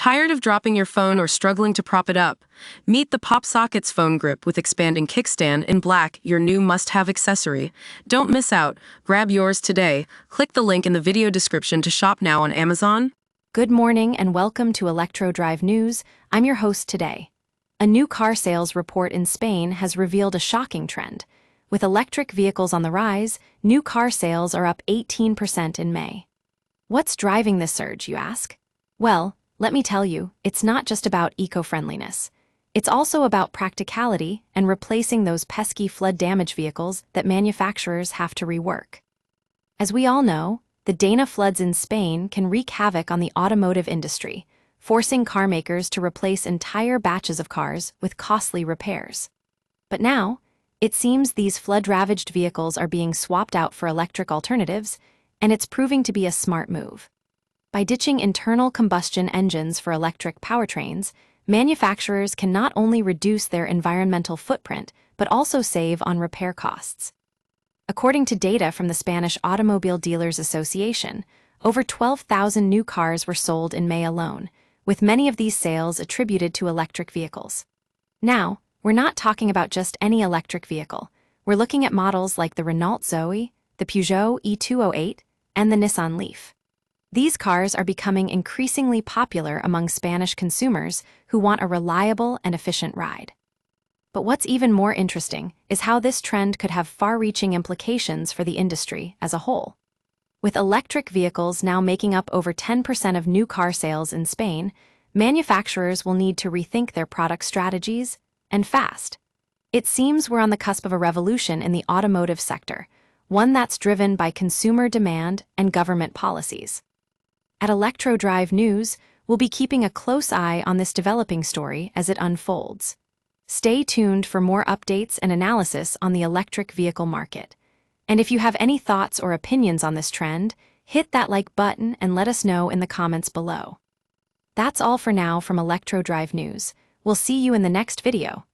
Tired of dropping your phone or struggling to prop it up? Meet the PopSockets phone grip with expanding kickstand in black, your new must-have accessory. Don't miss out. Grab yours today. Click the link in the video description to shop now on Amazon. Good morning and welcome to Electrodrive News. I'm your host today. A new car sales report in Spain has revealed a shocking trend. With electric vehicles on the rise, new car sales are up 18% in May. What's driving this surge, you ask? Well, let me tell you, it's not just about eco-friendliness. It's also about practicality and replacing those pesky flood-damage vehicles that manufacturers have to rework. As we all know, the Dana floods in Spain can wreak havoc on the automotive industry, forcing car makers to replace entire batches of cars with costly repairs. But now, it seems these flood-ravaged vehicles are being swapped out for electric alternatives, and it's proving to be a smart move. By ditching internal combustion engines for electric powertrains, manufacturers can not only reduce their environmental footprint, but also save on repair costs. According to data from the Spanish Automobile Dealers Association, over 12,000 new cars were sold in May alone, with many of these sales attributed to electric vehicles. Now, we're not talking about just any electric vehicle. We're looking at models like the Renault Zoe, the Peugeot e-208, and the Nissan Leaf. These cars are becoming increasingly popular among Spanish consumers who want a reliable and efficient ride. But what's even more interesting is how this trend could have far-reaching implications for the industry as a whole. With electric vehicles now making up over 10% of new car sales in Spain, manufacturers will need to rethink their product strategies, and fast. It seems we're on the cusp of a revolution in the automotive sector, one that's driven by consumer demand and government policies. At Electrodrive News, we'll be keeping a close eye on this developing story as it unfolds. Stay tuned for more updates and analysis on the electric vehicle market. And if you have any thoughts or opinions on this trend, hit that like button and let us know in the comments below. That's all for now from Electrodrive News. We'll see you in the next video.